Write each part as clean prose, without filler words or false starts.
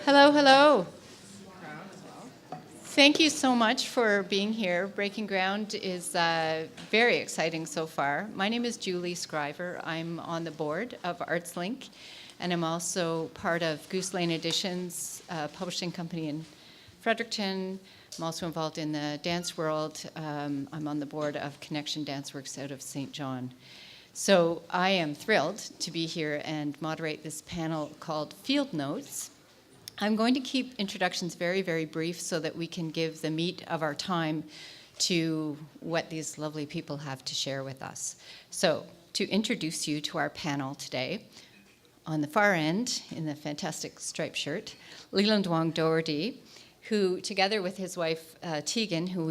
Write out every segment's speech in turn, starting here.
Hello, hello. Thank you so much for being here. Breaking Ground is very exciting so far. My name is Julie Scriver. I'm on the board of ArtsLink, and I'm also part of Goose Lane Editions, a publishing company in Fredericton. I'm also involved in the dance world. I'm on the board of Connection Dance Works out of St. John. So I am thrilled to be here and moderate this panel called Field Notes. I'm going to keep introductions very, very brief so that we can give the meat of our time to what these lovely people have to share with us. So to introduce you to our panel today, on the far end, in the fantastic striped shirt, Leland Wong-Daugherty, who together with his wife Tegan, who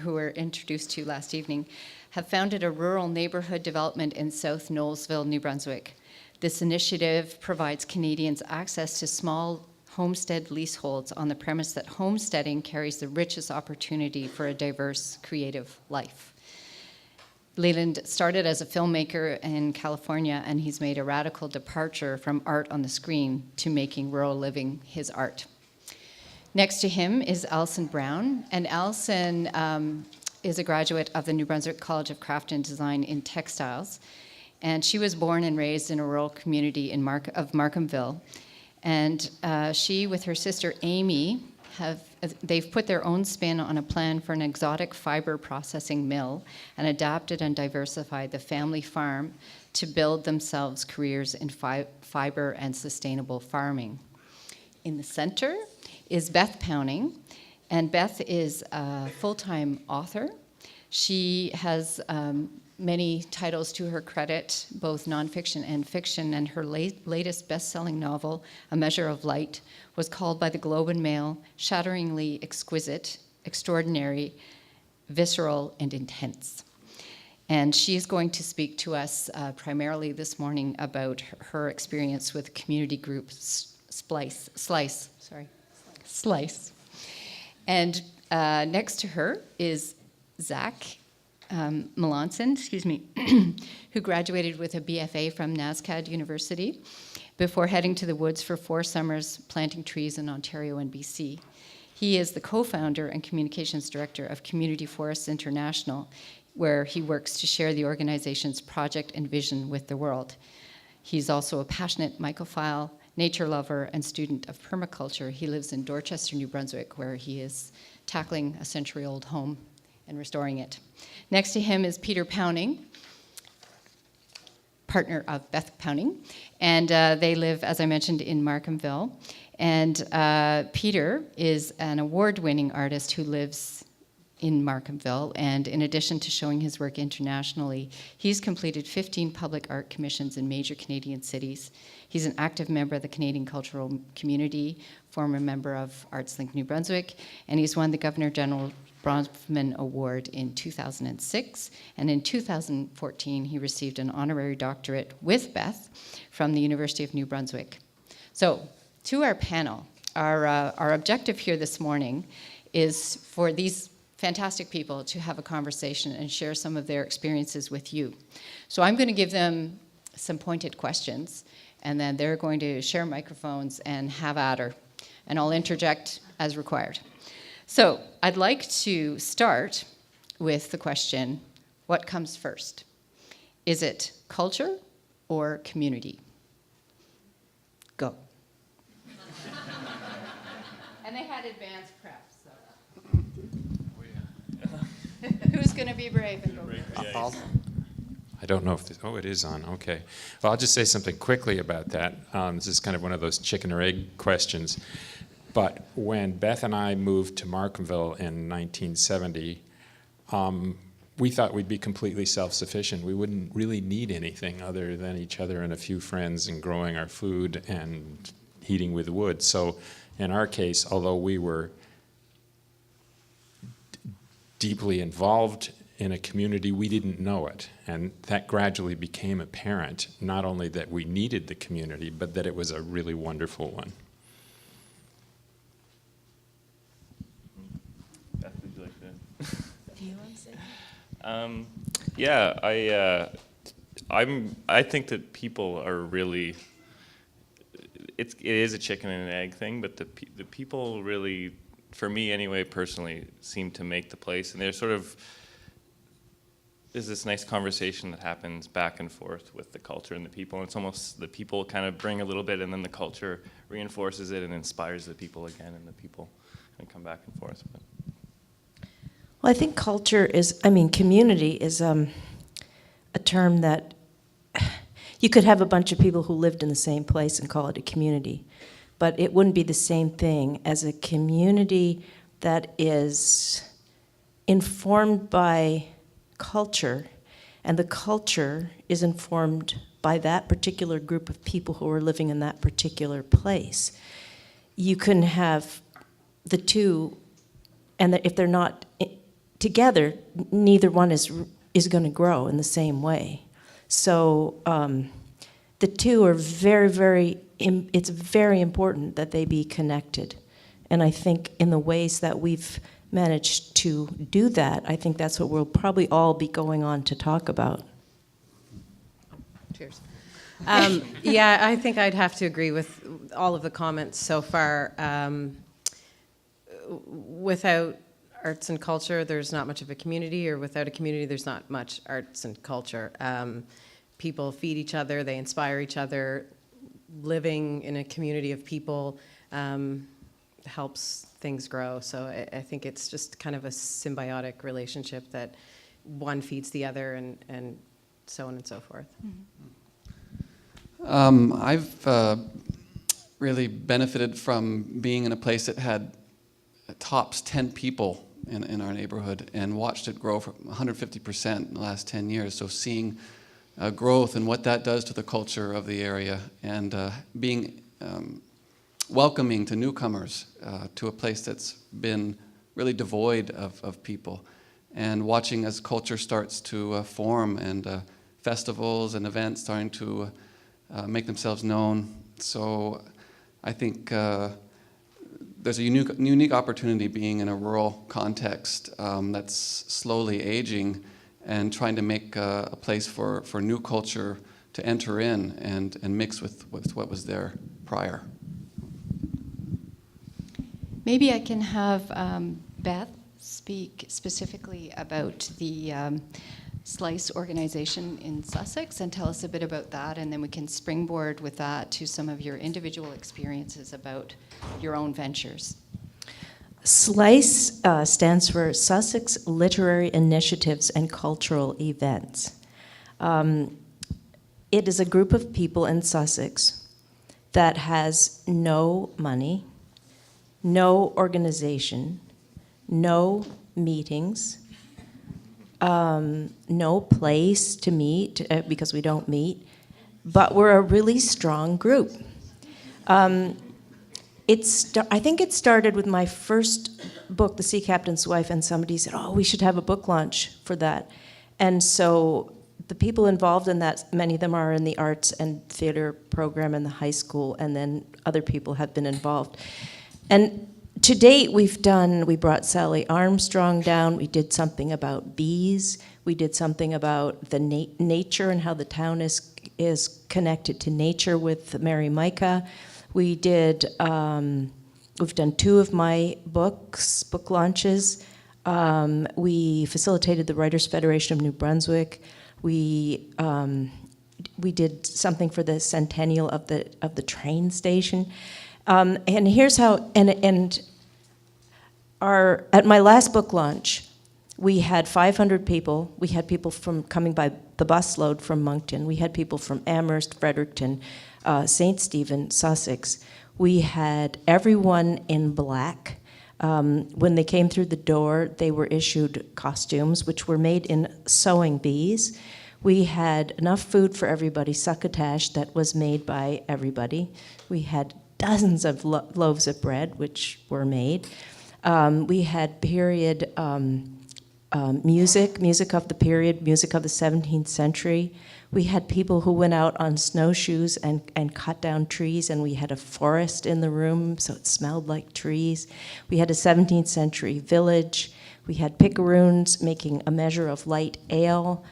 were introduced to last evening, have founded a rural neighborhood development in South Knowlesville, New Brunswick. This initiative provides Canadians access to small homestead leaseholds on the premise that homesteading carries the richest opportunity for a diverse, creative life. Leland started as a filmmaker in California, and he's made a radical departure from art on the screen to making rural living his art. Next to him is Alyson Brown, and Alyson is a graduate of the New Brunswick College of Craft and Design in Textiles. And she was born and raised in a rural community of Markhamville. And she, with her sister Amy, they've put their own spin on a plan for an exotic fiber processing mill and adapted and diversified the family farm to build themselves careers in fiber and sustainable farming. In the center is Beth Powning, and Beth is a full-time author. She has many titles to her credit, both nonfiction and fiction, and her latest best-selling novel, A Measure of Light, was called by the Globe and Mail shatteringly exquisite, extraordinary, visceral, and intense. And she is going to speak to us primarily this morning about her experience with community group Slice. And next to her is Zach Melanson, who graduated with a BFA from NSCAD University before heading to the woods for 4 summers planting trees in Ontario and BC. He is the co-founder and communications director of Community Forests International, where he works to share the organization's project and vision with the world. He's also a passionate mycophile, nature lover, and student of permaculture. He lives in Dorchester, New Brunswick, where he is tackling a century-old home and restoring it. Next to him is Peter Powning, partner of Beth Powning, and they live, as I mentioned, in Markhamville. And Peter is an award-winning artist who lives in Markhamville, and in addition to showing his work internationally, he's completed 15 public art commissions in major Canadian cities. He's an active member of the Canadian Cultural Community, former member of ArtsLink New Brunswick, and he's won the Governor-General Bronfman Award in 2006, and in 2014 he received an honorary doctorate with Beth from the University of New Brunswick. So, to our panel, our objective here this morning is for these fantastic people to have a conversation and share some of their experiences with you. So I'm going to give them some pointed questions, and then they're going to share microphones and have at her, and I'll interject as required. So I'd like to start with the question, what comes first? Is it culture or community? Go. And they had advanced prep, so. Oh, yeah. Who's going to be brave and go first? I don't know if this, it is on, okay. Well, I'll just say something quickly about that. This is kind of one of those chicken or egg questions. But when Beth and I moved to Markhamville in 1970, we thought we'd be completely self-sufficient. We wouldn't really need anything other than each other and a few friends and growing our food and heating with wood. So in our case, although we were deeply involved in a community, we didn't know it. And that gradually became apparent, not only that we needed the community, but that it was a really wonderful one. Beth, would you like to? Do you want to say? I think that people are really, it is a chicken and an egg thing, but the people really, for me anyway, personally, seem to make the place, and there's this nice conversation that happens back and forth with the culture and the people, and it's almost the people kind of bring a little bit, and then the culture reinforces it and inspires the people again, and the people kind of come back and forth. But. Well, I think community is a term that you could have a bunch of people who lived in the same place and call it a community, but it wouldn't be the same thing as a community that is informed by culture, and the culture is informed by that particular group of people who are living in that particular place. You can have the two, and if they're not together, neither one is going to grow in the same way. So the two are it's very important that they be connected. And I think in the ways that we've managed to do that, I think that's what we'll probably all be going on to talk about. Cheers. Yeah, I think I'd have to agree with all of the comments so far. Without arts and culture, there's not much of a community, or without a community, there's not much arts and culture. People feed each other, they inspire each other. Living in a community of people helps things grow. So I think it's just kind of a symbiotic relationship that one feeds the other, and so on and so forth. I've really benefited from being in a place that had tops 10 people in our neighborhood, and watched it grow from 150% in the last 10 years. So seeing growth and what that does to the culture of the area, and being welcoming to newcomers to a place that's been really devoid of people, and watching as culture starts to form, and festivals and events starting to make themselves known. So I think there's a unique opportunity being in a rural context that's slowly aging, and trying to make a place for new culture to enter in and mix with what was there prior. Maybe I can have Beth speak specifically about the Slice organization in Sussex and tell us a bit about that, and then we can springboard with that to some of your individual experiences about your own ventures. SLICE stands for Sussex Literary Initiatives and Cultural Events. It is a group of people in Sussex that has no money, no organization, no meetings, no place to meet because we don't meet, but we're a really strong group. I think it started with my first book, The Sea Captain's Wife, and somebody said, oh, we should have a book launch for that. And so the people involved in that, many of them are in the arts and theater program in the high school, and then other people have been involved. And to date, we brought Sally Armstrong down, we did something about bees, we did something about the nature and how the town is connected to nature with Mary Micah. We did, we've done 2 of my book launches. We facilitated the Writers' Federation of New Brunswick. We did something for the centennial of the train station. And here's how, at my last book launch, we had 500 people. We had people coming by the busload from Moncton. We had people from Amherst, Fredericton, St. Stephen, Sussex. We had everyone in black. When they came through the door, they were issued costumes, which were made in sewing bees. We had enough food for everybody, succotash that was made by everybody. We had dozens of loaves of bread, which were made. We had period music of the period, music of the 17th century. We had people who went out on snowshoes and cut down trees, and we had a forest in the room, so it smelled like trees. We had a 17th century village. We had picaroons making a measure of light ale.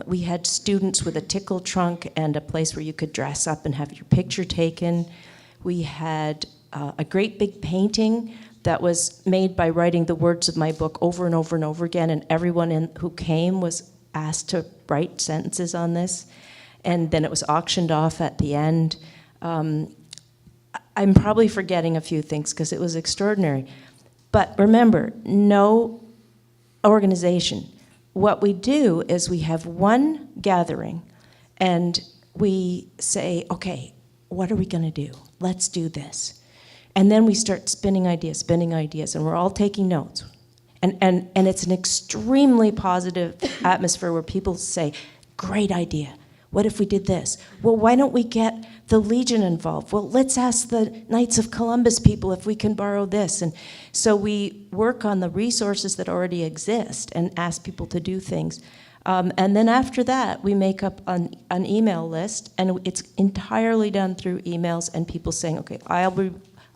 We had students with a tickle trunk and a place where you could dress up and have your picture taken. We had a great big painting that was made by writing the words of my book over and over and over again, and everyone who came was asked to write sentences on this, and then it was auctioned off at the end. I'm probably forgetting a few things because it was extraordinary. But remember, no organization. What we do is we have one gathering and we say, okay, what are we going to do? Let's do this. And then we start spinning ideas, and we're all taking notes. And it's an extremely positive atmosphere where people say, great idea. What if we did this? Well, why don't we get the Legion involved? Well, let's ask the Knights of Columbus people if we can borrow this. And so we work on the resources that already exist and ask people to do things. And then after that, we make up an email list, and it's entirely done through emails and people saying, okay,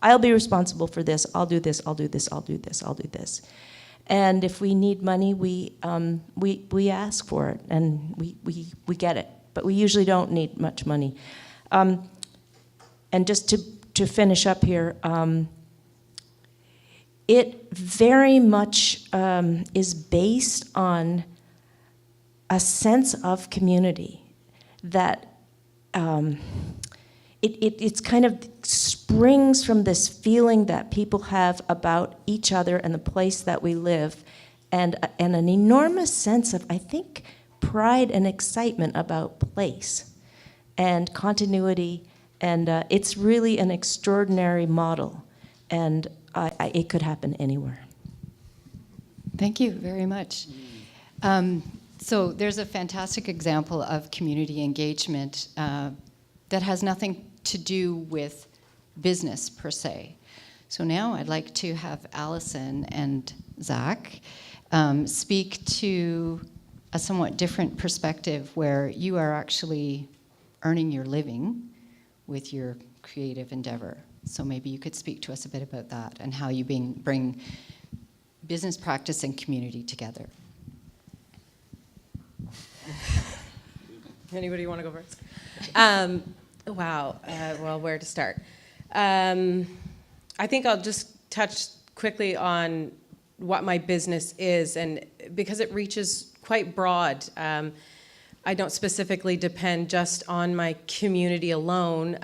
I'll be responsible for this, I'll do this, I'll do this, I'll do this, I'll do this. And if we need money, we ask for it, and we get it. But we usually don't need much money. And just to finish up here, it very much is based on a sense of community that it's kind of springs from this feeling that people have about each other and the place that we live, and an enormous sense of, I think, pride and excitement about place and continuity, and it's really an extraordinary model, and it could happen anywhere. Thank you very much. So there's a fantastic example of community engagement that has nothing to do with business per se. So now I'd like to have Alyson and Zach speak to a somewhat different perspective where you are actually earning your living with your creative endeavor. So maybe you could speak to us a bit about that and how you bring business practice and community together. Anybody want to go first? Wow. Well, where to start? I think I'll just touch quickly on what my business is, and because it reaches quite broad. I don't specifically depend just on my community alone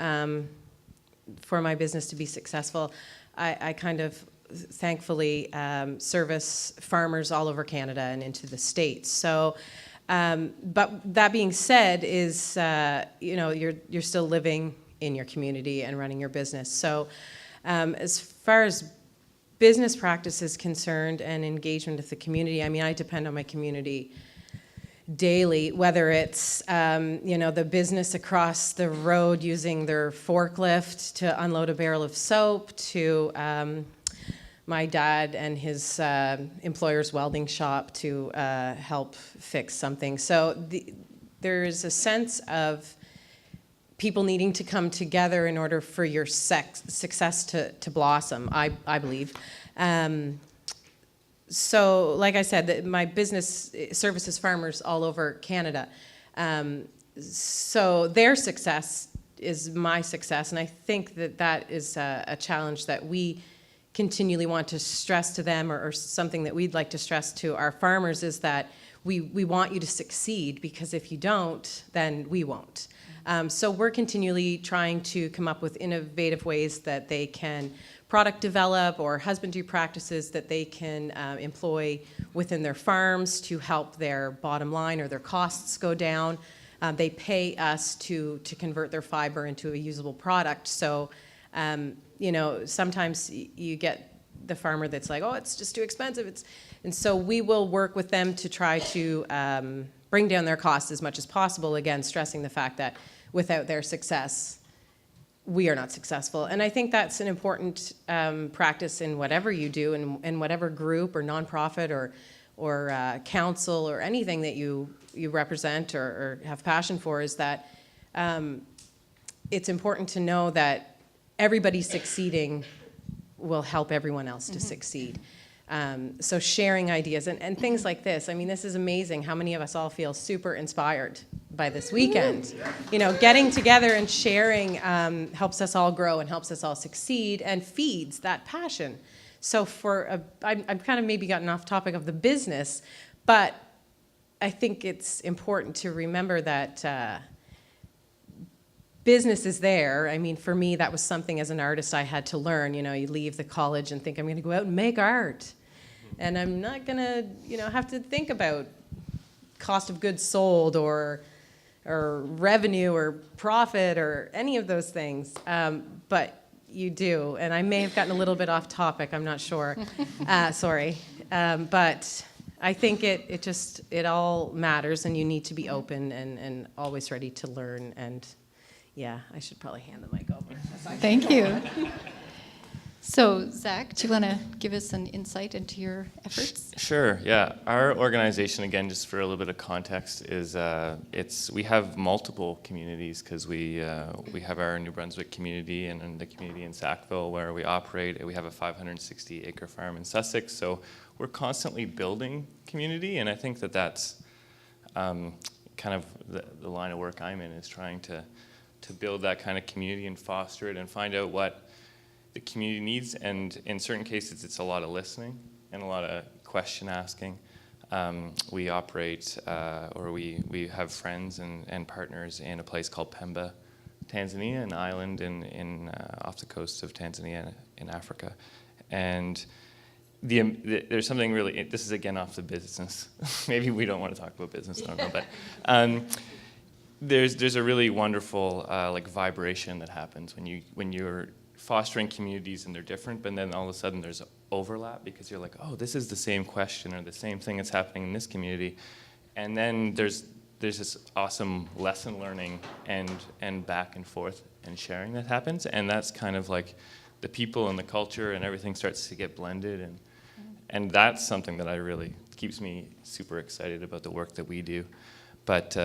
for my business to be successful. I kind of thankfully service farmers all over Canada and into the States. So, but that being said, is you're still living in your community and running your business. So, as far as business practice is concerned and engagement with the community, I mean, I depend on my community daily, whether it's the business across the road using their forklift to unload a barrel of soap, to my dad and his employer's welding shop to help fix something. So there's a sense of people needing to come together in order for your success to blossom, I believe. So, like I said, my business services farmers all over Canada. So their success is my success, and I think that is a challenge that we continually want to stress to them, or something that we'd like to stress to our farmers, is that we want you to succeed, because if you don't, then we won't. So we're continually trying to come up with innovative ways that they can product develop, or husbandry practices that they can employ within their farms to help their bottom line or their costs go down. They pay us to convert their fiber into a usable product. So, sometimes you get the farmer that's like, oh, it's just too expensive. And so we will work with them to try to bring down their costs as much as possible, again, stressing the fact that without their success, we are not successful. And I think that's an important practice in whatever you do, in whatever group or nonprofit or council or anything that you represent or have passion for, is that it's important to know that everybody succeeding will help everyone else to succeed. So sharing ideas and things like this. I mean, this is amazing how many of us all feel super inspired by this weekend. You know, getting together and sharing helps us all grow and helps us all succeed and feeds that passion. So I've kind of maybe gotten off topic of the business, but I think it's important to remember that business is there. I mean, for me, that was something as an artist I had to learn. You know, you leave the college and think, I'm going to go out and make art. And I'm not going to, you know, have to think about cost of goods sold or revenue or profit or any of those things. But you do. And I may have gotten a little bit off topic. I'm not sure. Sorry. But I think it all matters, and you need to be open and always ready to learn. And yeah, I should probably hand the mic over. Thank you. So, Zach, do you want to give us an insight into your efforts? Sure, yeah. Our organization, again, just for a little bit of context, is we have multiple communities because we have our New Brunswick community and the community in Sackville where we operate. We have a 560-acre farm in Sussex, so we're constantly building community, and I think that's kind of the line of work I'm in, is trying to build that kind of community and foster it and find out what the community needs, and in certain cases it's a lot of listening and a lot of question asking. We operate, or we have friends and partners in a place called Pemba, Tanzania, an island in off the coast of Tanzania in Africa. And there's something really, this is again off the business. Maybe we don't want to talk about business, I don't know, but there's a really wonderful like vibration that happens when you're fostering communities and they're different, but then all of a sudden there's overlap because you're like, oh, this is the same question or the same thing that's happening in this community. And then there's this awesome lesson learning and back and forth and sharing that happens. And that's kind of like the people and the culture and everything starts to get blended. And that's something that I really keeps me super excited about the work that we do. But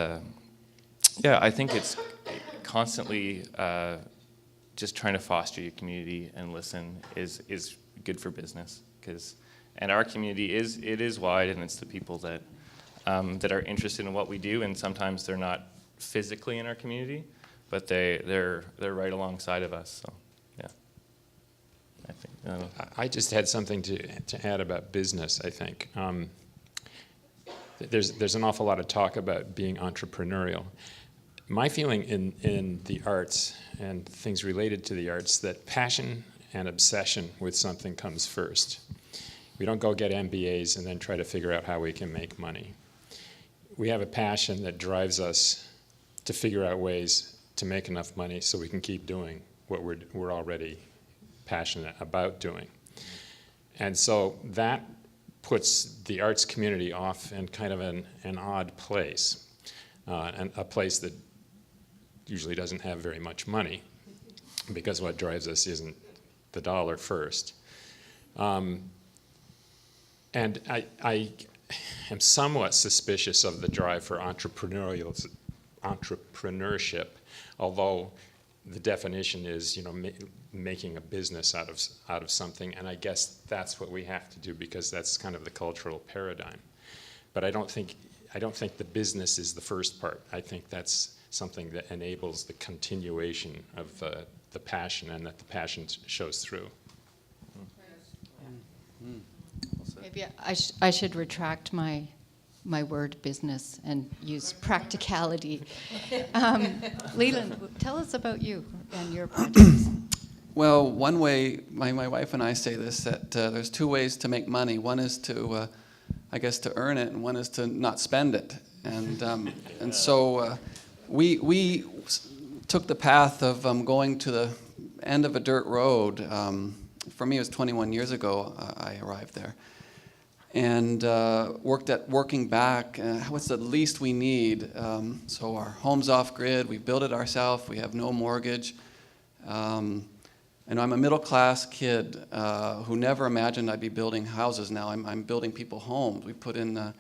yeah, I think it's constantly just trying to foster your community and listen is good for business, and our community is wide, and it's the people that that are interested in what we do, and sometimes they're not physically in our community, but they're right alongside of us. So yeah, I think I just had something to add about business. I think there's an awful lot of talk about being entrepreneurial. My feeling in the arts and things related to the arts, that passion and obsession with something comes first. We don't go get MBAs and then try to figure out how we can make money. We have a passion that drives us to figure out ways to make enough money so we can keep doing what we're already passionate about doing. And so that puts the arts community off in kind of an odd place, and a place that usually doesn't have very much money, because what drives us isn't the dollar first. And I am somewhat suspicious of the drive for entrepreneurship, although the definition is, you know, making a business out of something, and I guess that's what we have to do because that's kind of the cultural paradigm. But I don't think the business is the first part. I think that's something that enables the continuation of the passion, and that the passion shows through. Maybe I should retract my word business and use practicality. Leland, tell us about you and your projects. Well, one way, my wife and I say this, that there's two ways to make money. One is to, I guess, to earn it, and one is to not spend it. And so we took the path of going to the end of a dirt road. For me, it was 21 years ago I arrived there. And working back, what's the least we need? So our home's off-grid, we built it ourselves, we have no mortgage. And I'm a middle-class kid who never imagined I'd be building houses now. I'm building people homes. We put in,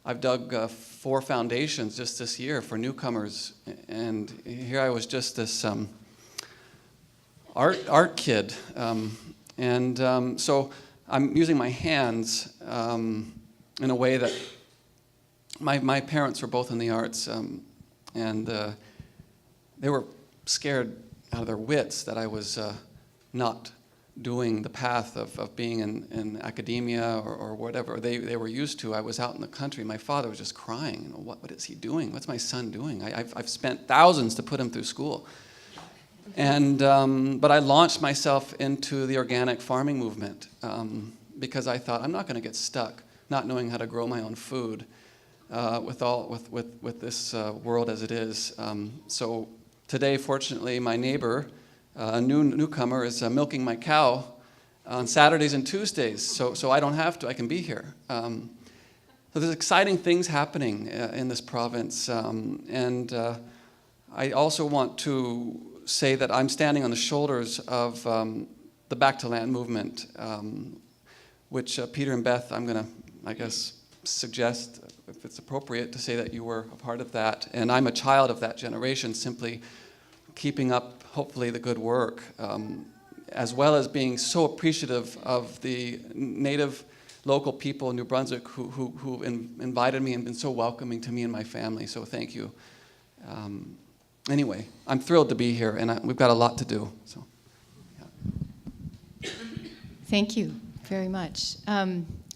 I've dug 4 foundations just this year for newcomers. And here I was just this art kid. So I'm using my hands in a way that my parents were both in the arts. And they were scared out of their wits that I was not doing the path of being in academia or whatever they were used to. I was out in the country. My father was just crying. You know, what is he doing? What's my son doing? I've spent thousands to put him through school. And but I launched myself into the organic farming movement because I thought I'm not going to get stuck not knowing how to grow my own food with this world as it is. So today, fortunately, my neighbor, a newcomer, is milking my cow on Saturdays and Tuesdays, so I don't have to. I can be here. So there's exciting things happening in this province, and I also want to say that I'm standing on the shoulders of the Back to Land movement, which Peter and Beth, I'm going to, I guess, suggest, if it's appropriate, to say that you were a part of that. And I'm a child of that generation, simply keeping up, hopefully, the good work, as well as being so appreciative of the native local people in New Brunswick who invited me and been so welcoming to me and my family. So thank you. Anyway, I'm thrilled to be here, and we've got a lot to do. So, yeah. Thank you very much.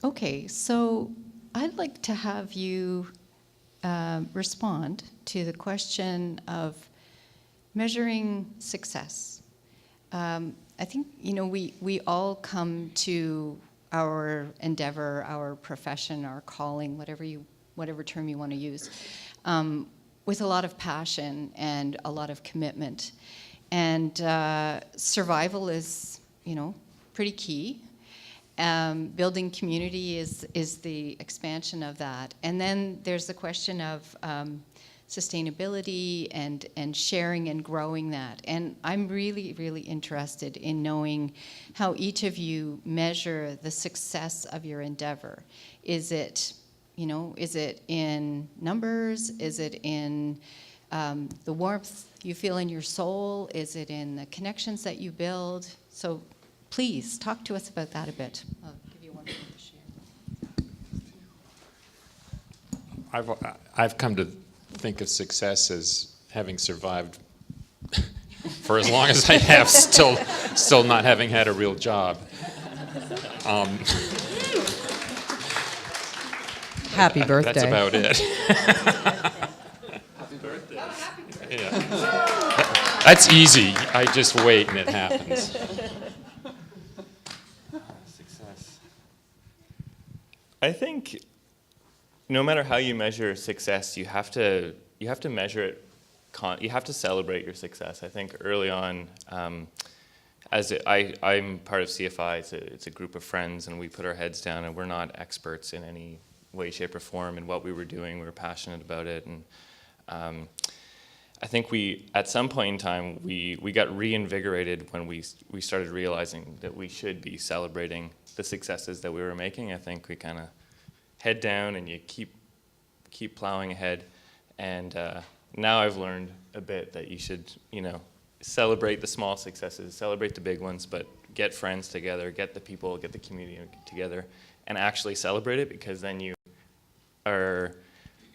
Okay, so I'd like to have you respond to the question of measuring success. I think, we all come to our endeavor, our profession, our calling, whatever term you want to use, with a lot of passion and a lot of commitment. And survival is, pretty key. Building community is the expansion of that. And then there's the question of sustainability and sharing and growing that. And I'm really, really interested in knowing how each of you measure the success of your endeavor. Is it in numbers? Is it in the warmth you feel in your soul? Is it in the connections that you build? So please talk to us about that a bit. I'll give you one minute to share. I've come to think of success as having survived for as long as I have, still not having had a real job. Happy birthday. That's about it. Happy birthday. Yeah. That's easy. I just wait and it happens. Success. I think no matter how you measure success, you have to measure it. You have to celebrate your success. I think early on, I'm part of CFI. It's a group of friends, and we put our heads down, and we're not experts in any way, shape, or form in what we were doing. We were passionate about it, and I think at some point in time, we got reinvigorated when we started realizing that we should be celebrating the successes that we were making. I think we kind of head down and you keep plowing ahead. And now I've learned a bit that you should, celebrate the small successes, celebrate the big ones, but get friends together, get the people, get the community together, and actually celebrate it, because then you are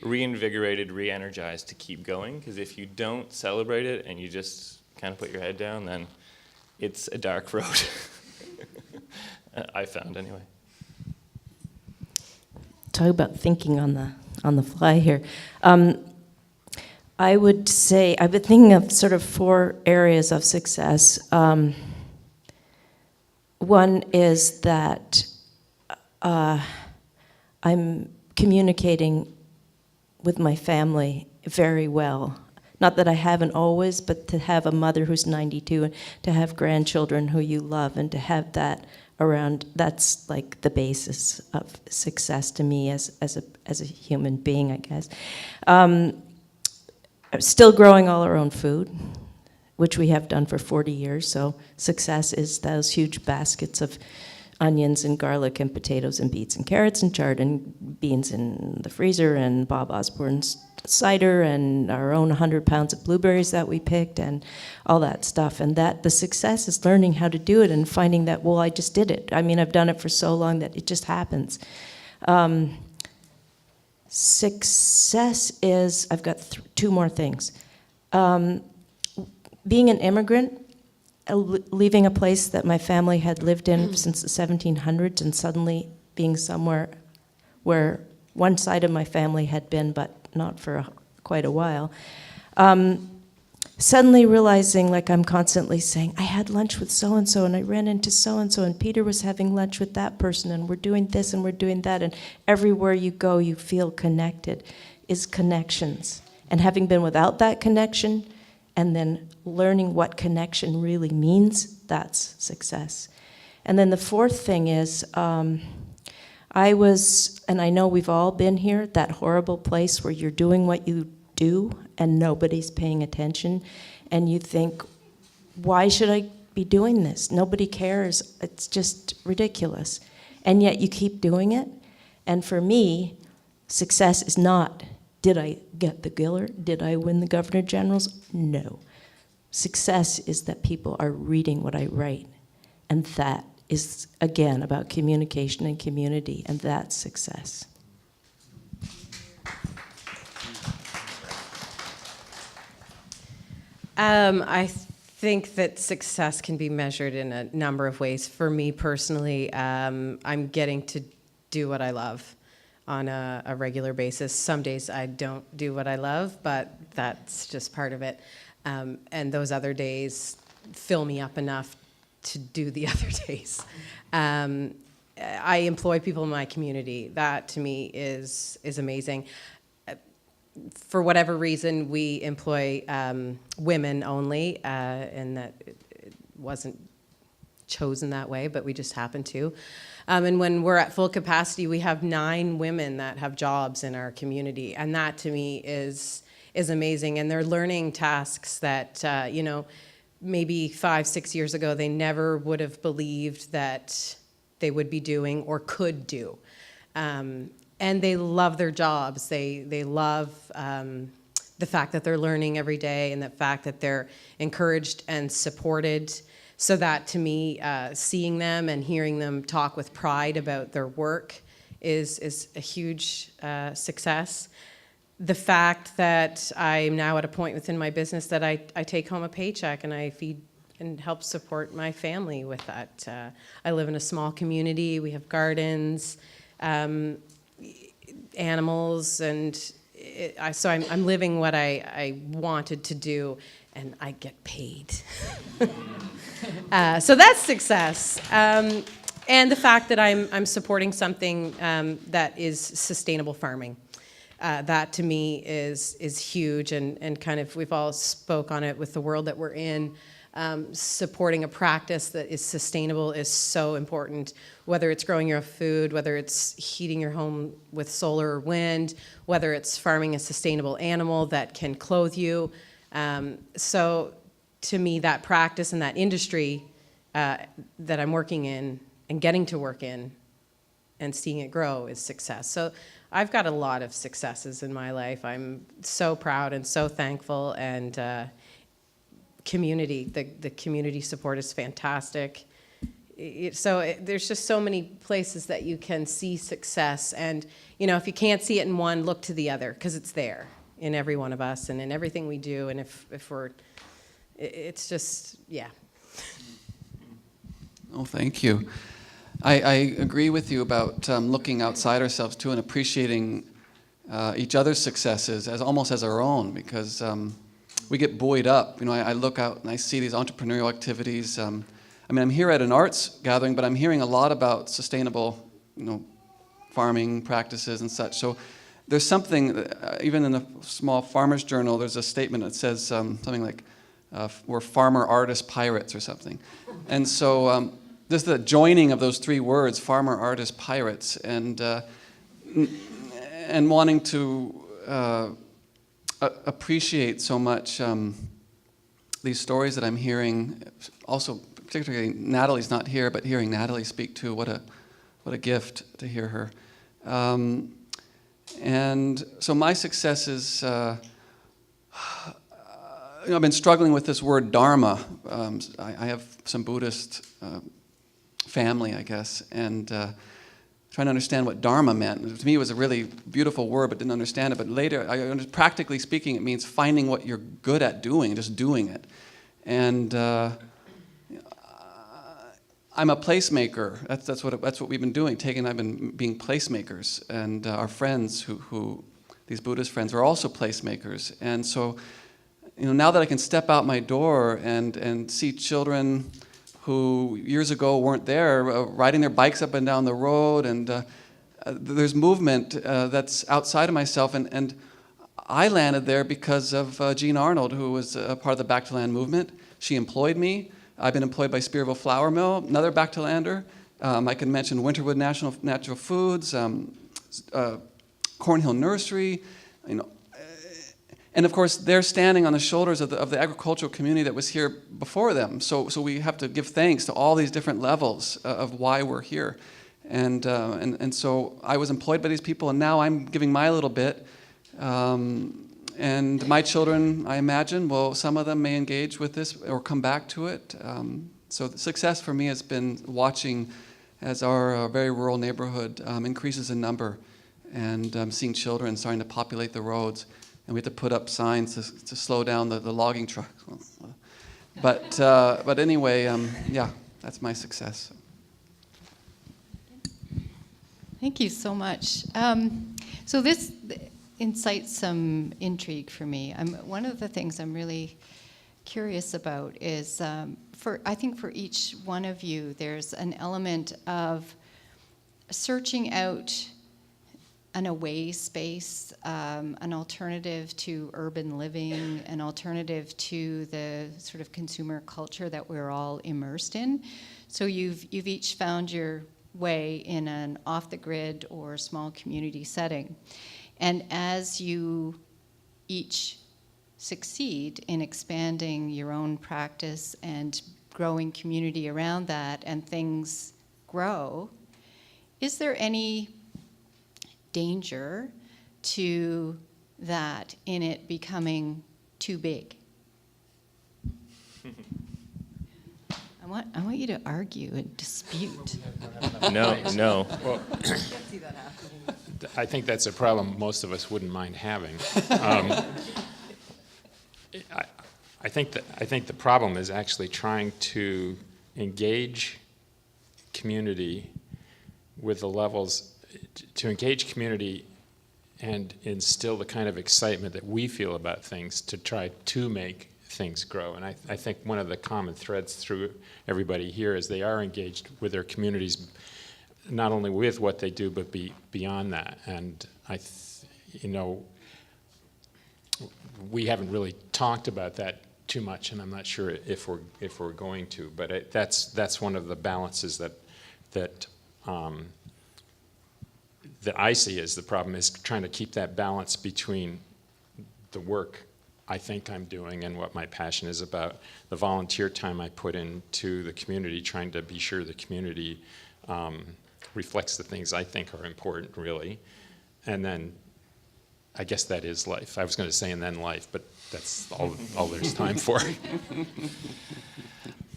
reinvigorated, re-energized to keep going. Because if you don't celebrate it and you just kind of put your head down, then it's a dark road. I found anyway. Talk about thinking on the fly here. I would say I've been thinking of sort of 4 areas of success. One is that I'm communicating with my family very well. Not that I haven't always, but to have a mother who's 92 and to have grandchildren who you love and to have that around, that's like the basis of success to me as a human being, I guess. Still growing all our own food, which we have done for 40 years, so success is those huge baskets of onions and garlic and potatoes and beets and carrots and chard and beans in the freezer and Bob Osborne's cider and our own 100 pounds of blueberries that we picked and all that stuff. And that the success is learning how to do it and finding that, well, I just did it. I mean, I've done it for so long that it just happens. Success is, I've got two more things. Being an immigrant, leaving a place that my family had lived in since the 1700s and suddenly being somewhere where one side of my family had been, but not for quite a while. Suddenly realizing, like I'm constantly saying, I had lunch with so-and-so and I ran into so-and-so and Peter was having lunch with that person and we're doing this and we're doing that, and everywhere you go you feel connected, is connections. And having been without that connection and then learning what connection really means, that's success. And then the fourth thing is, I was, and I know we've all been here, that horrible place where you're doing what you do and nobody's paying attention, and you think, why should I be doing this? Nobody cares. It's just ridiculous. And yet you keep doing it. And for me, success is not, did I get the Giller? Did I win the Governor General's? No. Success is that people are reading what I write. And that is, again, about communication and community, and that's success. I think that success can be measured in a number of ways. For me personally, I'm getting to do what I love on a regular basis. Some days I don't do what I love, but that's just part of it. And those other days fill me up enough to do the other days. I employ people in my community. That to me is amazing. For whatever reason, we employ women only, and that it wasn't chosen that way, but we just happen to. And when we're at full capacity, we have 9 women that have jobs in our community, and that to me is amazing. And they're learning tasks that maybe 5-6 years ago they never would have believed that they would be doing or could do. And they love their jobs. They love the fact that they're learning every day and the fact that they're encouraged and supported. So that to me, seeing them and hearing them talk with pride about their work is a huge success. The fact that I'm now at a point within my business that I take home a paycheck and I feed and help support my family with that. I live in a small community. We have gardens. Animals, and so I'm living what I wanted to do, and I get paid. So that's success. And the fact that I'm supporting something that is sustainable farming. That to me is huge, and kind of we've all spoke on it with the world that we're in. Supporting a practice that is sustainable is so important, whether it's growing your food, whether it's heating your home with solar or wind, whether it's farming a sustainable animal that can clothe you. So to me, that practice and that industry that I'm working in and getting to work in and seeing it grow is success. So I've got a lot of successes in my life. I'm so proud and so thankful, and community, the community support is fantastic. There's just so many places that you can see success, and if you can't see it in one, look to the other, because it's there in every one of us and in everything we do. And if we're, it's just, yeah. Oh, thank you. I agree with you about looking outside ourselves too and appreciating each other's successes almost as our own, because we get buoyed up. I look out and I see these entrepreneurial activities. I'm here at an arts gathering, but I'm hearing a lot about sustainable, farming practices and such. So there's something, even in the small farmers journal, there's a statement that says something like, we're farmer, artist, pirates or something. And so there's the joining of those 3 words, farmer, artist, pirates, and wanting to appreciate so much these stories that I'm hearing. Also, particularly Natalie's not here, but hearing Natalie speak too, what a gift to hear her. And so my success is, I've been struggling with this word dharma. I have some Buddhist family, I guess, and trying to understand what dharma meant. To me, it was a really beautiful word, but didn't understand it. But later, practically speaking, it means finding what you're good at doing, just doing it. And I'm a placemaker. That's what we've been doing. Tig and I've been being placemakers, and our friends who these Buddhist friends are also placemakers. And so, now that I can step out my door and see children who years ago weren't there, riding their bikes up and down the road, and there's movement that's outside of myself, and I landed there because of Jean Arnold, who was a part of the Back to Land movement. She employed me. I've been employed by Spearville Flour Mill, another Back to Lander. I can mention Winterwood Natural Foods, Cornhill Nursery, and of course they're standing on the shoulders of the agricultural community that was here before them. So we have to give thanks to all these different levels of why we're here, and so I was employed by these people, and now I'm giving my little bit. And my children, I imagine, some of them may engage with this or come back to it. So the success for me has been watching as our very rural neighborhood increases in number, and seeing children starting to populate the roads. And we have to put up signs to slow down the logging truck. But anyway, yeah, that's my success. Thank you so much. So this incites some intrigue for me. One of the things I'm really curious about is, I think for each one of you, there's an element of searching out an away space, an alternative to urban living, an alternative to the sort of consumer culture that we're all immersed in. So you've each found your way in an off-the-grid or small community setting. And as you each succeed in expanding your own practice and growing community around that, and things grow, is there any danger to that in it becoming too big? I want you to argue and dispute. No. Well, I think that's a problem most of us wouldn't mind having. I think the problem is actually trying to engage community with the levels, to engage community and instill the kind of excitement that we feel about things to try to make things grow. And I think one of the common threads through everybody here is they are engaged with their communities, not only with what they do, but beyond that. And we haven't really talked about that too much, and I'm not sure if we're going to. But that's one of the balances that I see as the problem, is trying to keep that balance between the work I think I'm doing and what my passion is about, the volunteer time I put into the community, trying to be sure the community reflects the things I think are important, really. And then I guess that is life. I was going to say and then life, but that's all there's time for.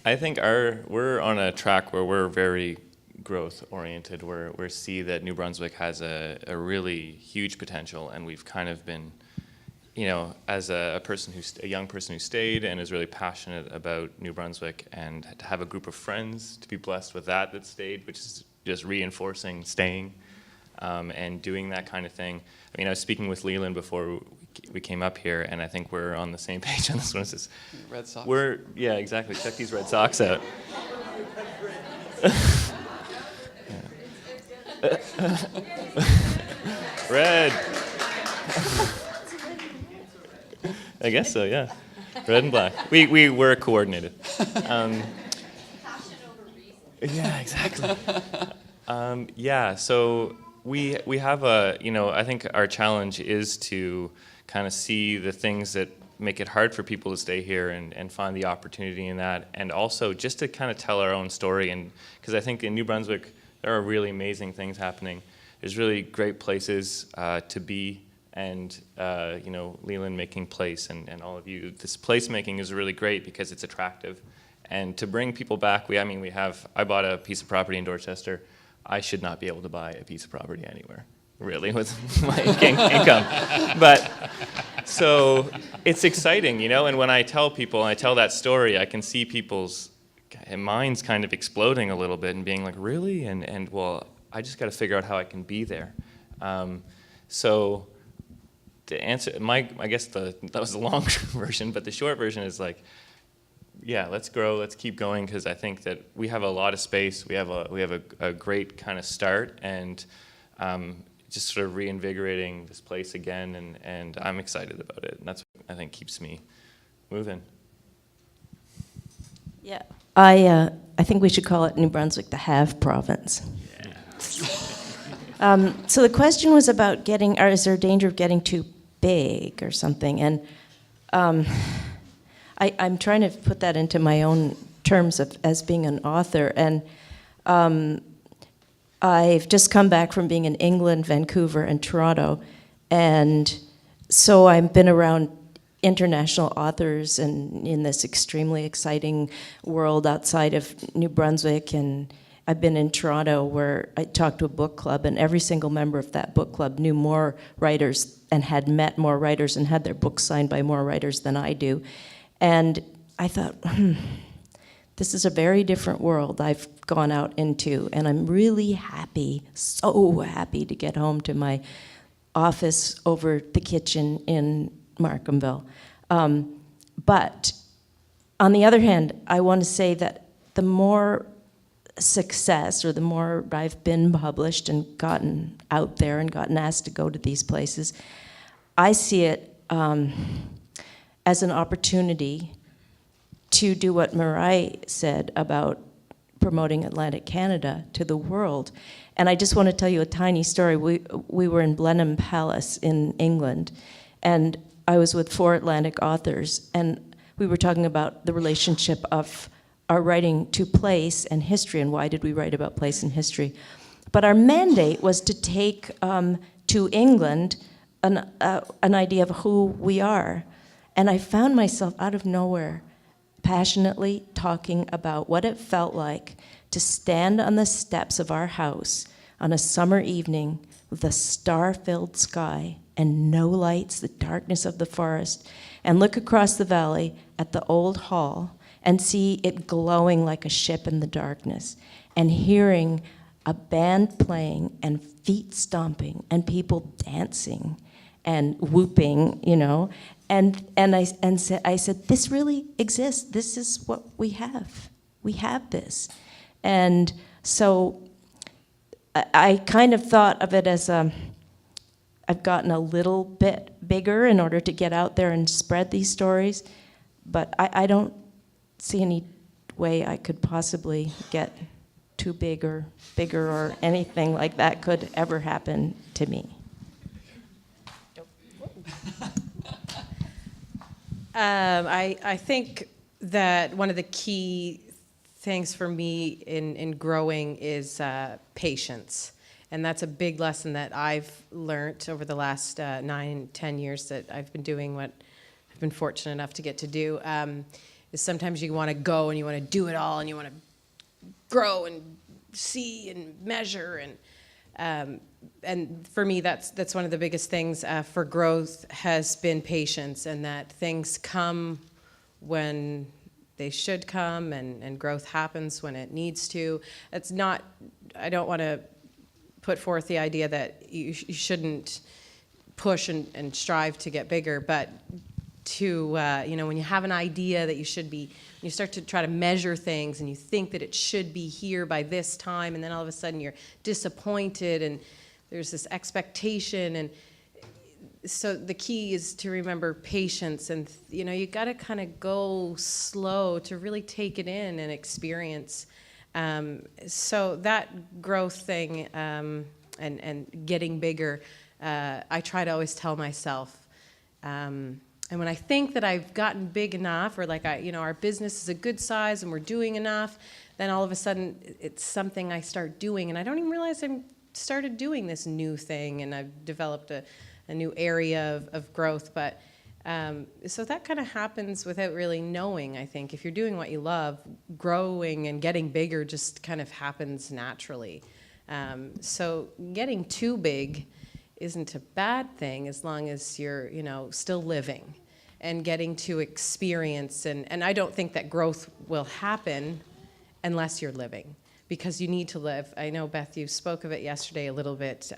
I think we're on a track where we're very growth oriented. We see that New Brunswick has a really huge potential, and we've kind of been, as a young person who stayed and is really passionate about New Brunswick, and to have a group of friends, to be blessed with that stayed, which is just reinforcing staying and doing that kind of thing. I mean, I was speaking with Leland before we came up here, and I think we're on the same page on this one. It's just, Red socks. Yeah, exactly. Check these red socks out. Red. I guess so, yeah. Red and black. We were coordinated. Yeah, exactly. So we have I think our challenge is to kind of see the things that make it hard for people to stay here and find the opportunity in that, and also just to kind of tell our own story. And because I think in New Brunswick there are really amazing things happening. There's really great places to be, and Leland making place, and all of you. This placemaking is really great because it's attractive, and to bring people back. I bought a piece of property in Dorchester I should not be able to buy a piece of property anywhere, really, with my income. But so it's exciting, you know, and when I tell people, I tell that story, I can see people's minds kind of exploding a little bit and being like, really? And well, I just got to figure out how I can be there. So to answer, I guess that was the long version, but the short version is like, yeah, let's grow, let's keep going, because I think that we have a lot of space. We have a great kind of start, and just sort of reinvigorating this place again, and I'm excited about it. And that's what I think keeps me moving. Yeah, I think we should call it New Brunswick the Have Province. So the question was about is there a danger of getting too big or something? And I'm trying to put that into my own terms as being an author. And I've just come back from being in England, Vancouver, and Toronto. And so I've been around international authors and in this extremely exciting world outside of New Brunswick. And I've been in Toronto where I talked to a book club, and every single member of that book club knew more writers and had met more writers and had their books signed by more writers than I do. And I thought, this is a very different world I've gone out into, and I'm really happy, so happy to get home to my office over the kitchen in Markham. But on the other hand, I want to say that the more success, or the more I've been published and gotten out there and gotten asked to go to these places, I see it as an opportunity to do what Mariah said about promoting Atlantic Canada to the world. And I just want to tell you a tiny story. We were in Blenheim Palace in England, and I was with 4 Atlantic authors, and we were talking about the relationship of our writing to place and history, and why did we write about place and history. But our mandate was to take to England an idea of who we are. And I found myself out of nowhere passionately talking about what it felt like to stand on the steps of our house on a summer evening with a star-filled sky and no lights, the darkness of the forest, and look across the valley at the old hall and see it glowing like a ship in the darkness, and hearing a band playing and feet stomping and people dancing and whooping, you know. And I said, this really exists. This is what we have. We have this. And so I kind of thought of it as I've gotten a little bit bigger in order to get out there and spread these stories, but I don't see any way I could possibly get too big or bigger or anything like that could ever happen to me. I think that one of the key things for me in growing is patience. And that's a big lesson that I've learned over the last 9-10 years that I've been doing what I've been fortunate enough to get to do. Is sometimes you want to go and you want to do it all and you want to grow and see and measure, and for me that's one of the biggest things for growth has been patience, and that things come when they should come, and growth happens when it needs to. It's not, I don't want to put forth the idea that you shouldn't push and strive to get bigger, but to, when you have an idea that you should be, you start to try to measure things and you think that it should be here by this time, and then all of a sudden you're disappointed and there's this expectation. And so the key is to remember patience, and you got to kind of go slow to really take it in and experience. So that growth thing and getting bigger, I try to always tell myself, and when I think that I've gotten big enough, or like our business is a good size and we're doing enough, then all of a sudden it's something I start doing, and I don't even realize I started doing this new thing, and I've developed a new area of growth. But so that kind of happens without really knowing, I think. If you're doing what you love, growing and getting bigger just kind of happens naturally. So getting too big isn't a bad thing as long as you're, still living and getting to experience. And I don't think that growth will happen unless you're living, because you need to live. I know, Beth, you spoke of it yesterday a little bit.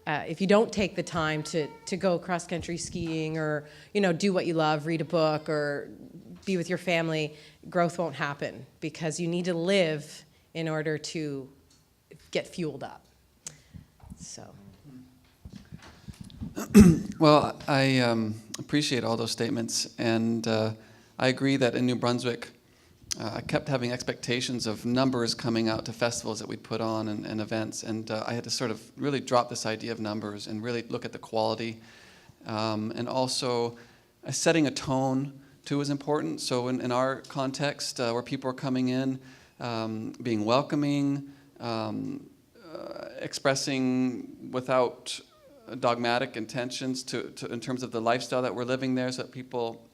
If you don't take the time to go cross-country skiing or, do what you love, read a book or be with your family, growth won't happen, because you need to live in order to get fueled up. So. Well, I appreciate all those statements, and I agree that in New Brunswick, I kept having expectations of numbers coming out to festivals that we'd put on and events, and I had to sort of really drop this idea of numbers and really look at the quality, and also setting a tone too is important. So in our context, where people are coming in, being welcoming, expressing without dogmatic intentions in terms of the lifestyle that we're living there, so that people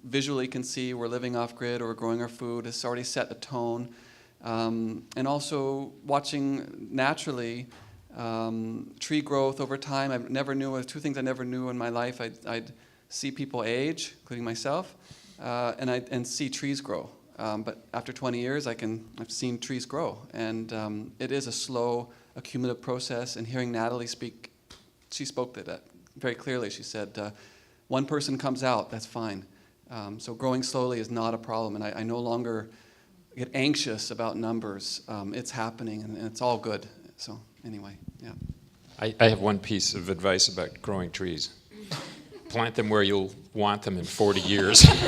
visually can see we're living off-grid or we're growing our food, has already set a tone. And also watching naturally tree growth over time. Two things I never knew in my life. I'd see people age, including myself, and see trees grow. But after 20 years, I've seen trees grow. And it is a slow, accumulative process. And hearing Natalie speak, she spoke to that very clearly. She said, one person comes out, that's fine. So growing slowly is not a problem. And I no longer get anxious about numbers. It's happening, and it's all good. So anyway, yeah. I have one piece of advice about growing trees. Plant them where you'll want them in 40 years. And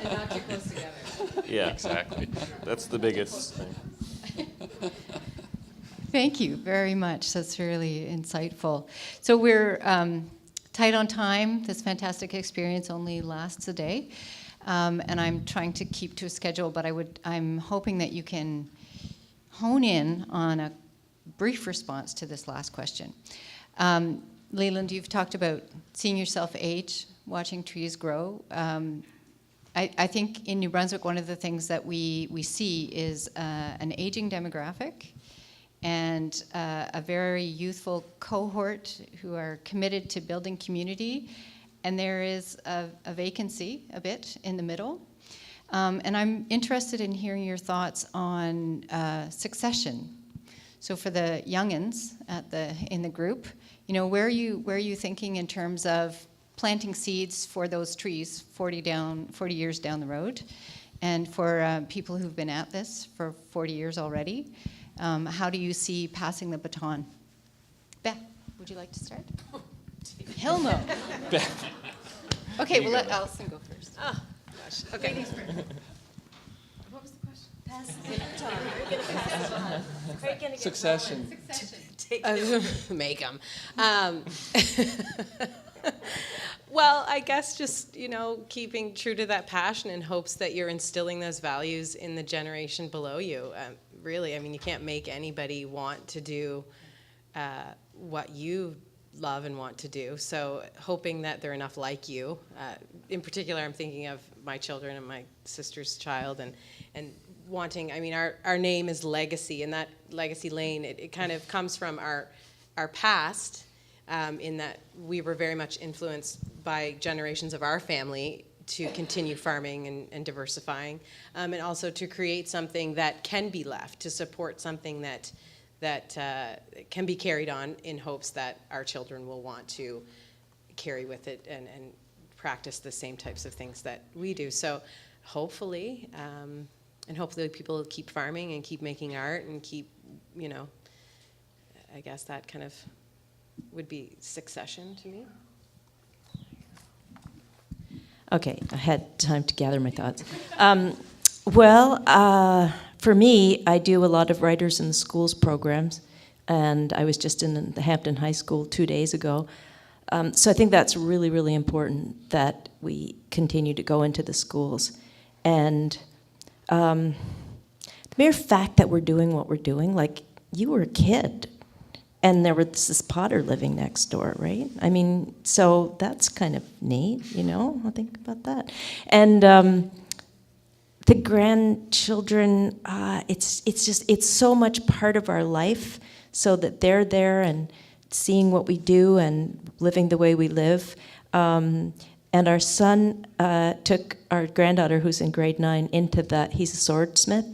not too close together. Yeah, exactly. That's the biggest thing. Thank you very much. That's really insightful. So we're tight on time. This fantastic experience only lasts a day. And I'm trying to keep to a schedule, but I'm hoping that you can hone in on a brief response to this last question. Leland, you've talked about seeing yourself age, watching trees grow. I think in New Brunswick, one of the things that we see is an aging demographic and a very youthful cohort who are committed to building community. And there is a vacancy a bit in the middle. And I'm interested in hearing your thoughts on succession. So for the youngins in the group, where are you thinking in terms of planting seeds for those trees 40 years down the road? And for people who've been at this for 40 years already, how do you see passing the baton? Beth, would you like to start? Hell no. Beth. Okay, we'll let Alyson go first. Oh, gosh. Okay. Ladies first. What was the question? Pass the baton. Are you going to pass the baton? Are you going to Succession. Make them. Well, I guess just, keeping true to that passion in hopes that you're instilling those values in the generation below you. Really, you can't make anybody want to do what you love and want to do. So hoping that they're enough like you. In particular, I'm thinking of my children and my sister's child and wanting, our name is Legacy, and that Legacy Lane, it kind of comes from our past, in that we were very much influenced by generations of our family to continue farming and diversifying, and also to create something that can be left, to support something that can be carried on in hopes that our children will want to carry with it and practice the same types of things that we do. So hopefully, and hopefully people will keep farming and keep making art and keep, I guess that kind of would be succession to me. Okay, I had time to gather my thoughts. For me, I do a lot of Writers in the Schools programs, and I was just in the Hampton High School 2 days ago. So I think that's really, really important that we continue to go into the schools. And the mere fact that we're doing what we're doing, like you were a kid, and there was this potter living next door, right? So that's kind of neat, I think about that. And the grandchildren, it's so much part of our life, so that they're there and seeing what we do and living the way we live. And our son took our granddaughter, who's in grade 9, into that. He's a swordsmith.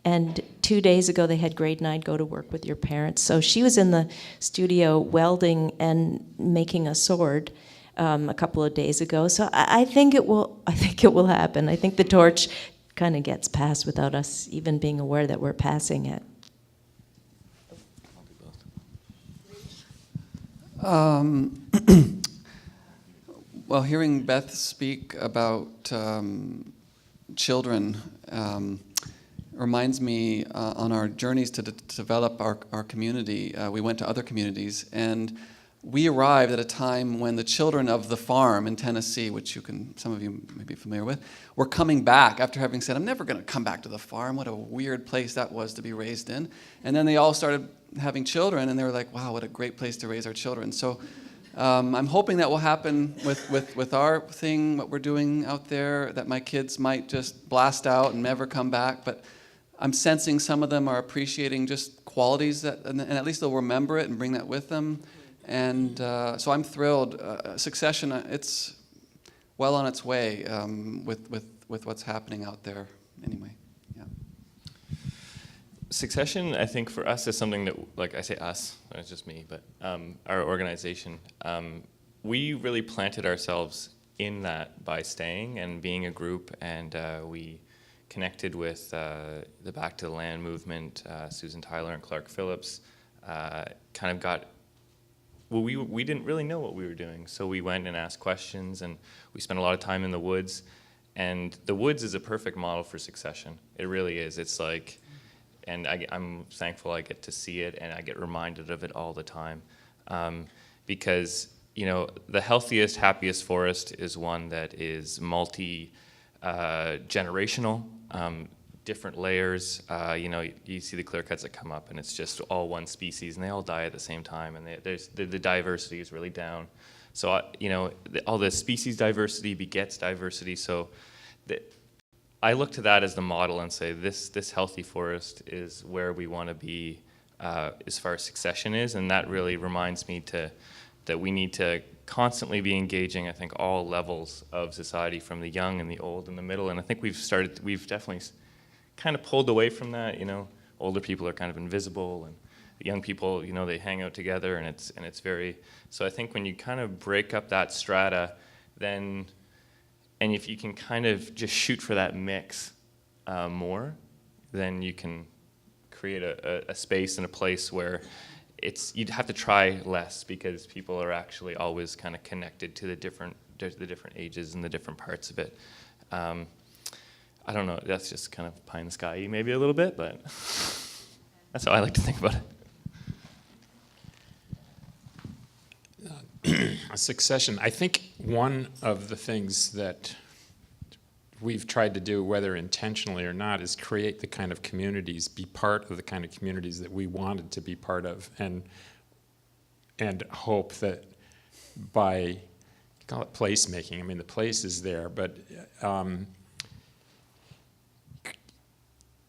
And 2 days ago, they had grade 9 go to work with your parents. So she was in the studio welding and making a sword a couple of days ago. So I think it will. I think it will happen. I think the torch kind of gets passed without us even being aware that we're passing it. Well, hearing Beth speak about children reminds me on our journeys to develop our community, we went to other communities, and we arrived at a time when the children of the farm in Tennessee, which some of you may be familiar with, were coming back after having said, I'm never going to come back to the farm. What a weird place that was to be raised in. And then they all started having children, and they were like, wow, what a great place to raise our children. So I'm hoping that will happen with our thing, what we're doing out there, that my kids might just blast out and never come back. But I'm sensing some of them are appreciating just qualities and at least they'll remember it and bring that with them. And so I'm thrilled. Succession, it's well on its way with what's happening out there anyway. Yeah. Succession, I think for us is something that, like I say us, it's just me, but our organization, we really planted ourselves in that by staying and being a group, and we connected with the Back to the Land movement, Susan Tyler and Clark Phillips, kind of got, well, we didn't really know what we were doing, so we went and asked questions, and we spent a lot of time in the woods, and the woods is a perfect model for succession. It really is. It's like, and I'm thankful I get to see it, and I get reminded of it all the time, because the healthiest, happiest forest is one that is multi-generational, different layers. You see the clear cuts that come up, and it's just all one species, and they all die at the same time, and the diversity is really down. So all the species diversity begets diversity. So I look to that as the model and say this healthy forest is where we want to be as far as succession is, and that really reminds me that we need to constantly be engaging, I think, all levels of society, from the young and the old and the middle, and I think we've definitely kind of pulled away from that. Older people are kind of invisible, and the young people, they hang out together, and it's very, so I think when you kind of break up that strata, then, and if you can kind of just shoot for that mix more, then you can create a space and a place where you'd have to try less, because people are actually always kind of connected to the different ages and the different parts of it. I don't know, that's just kind of pie in the sky maybe a little bit, but that's how I like to think about it. Succession. I think one of the things that we've tried to do, whether intentionally or not, is create the kind of communities, be part of the kind of communities that we wanted to be part of, and hope that by, call it placemaking, I mean the place is there, but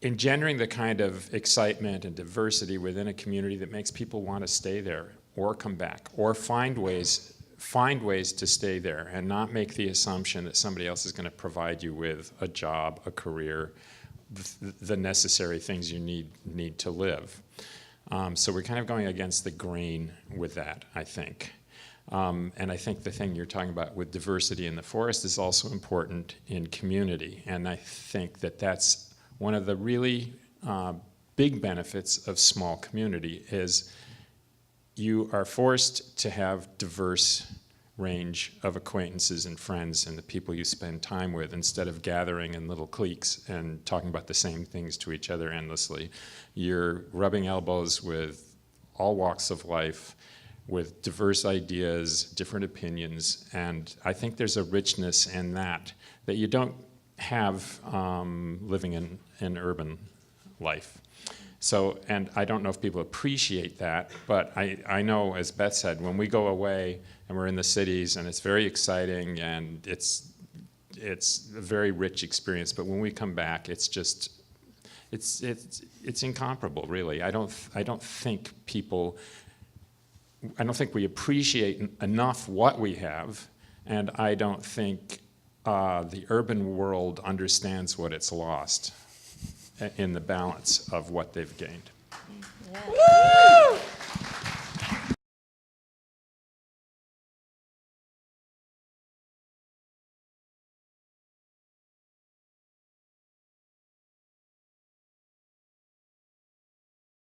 engendering the kind of excitement and diversity within a community that makes people want to stay there or come back or find ways to stay there, and not make the assumption that somebody else is going to provide you with a job, a career, the necessary things you need to live. So we're kind of going against the grain with that, I think. And I think the thing you're talking about with diversity in the forest is also important in community, and I think that that's one of the really big benefits of small community is you are forced to have diverse range of acquaintances and friends and the people you spend time with, instead of gathering in little cliques and talking about the same things to each other endlessly. You're rubbing elbows with all walks of life, with diverse ideas, different opinions, and I think there's a richness in that you don't have living in urban life. So, and I don't know if people appreciate that, but I know, as Beth said, when we go away and we're in the cities and it's very exciting and it's it's a very rich experience. But when we come back, it's just, it's incomparable, really. I don't think we appreciate enough what we have, and I don't think the urban world understands what it's lost in the balance of what they've gained. Yeah.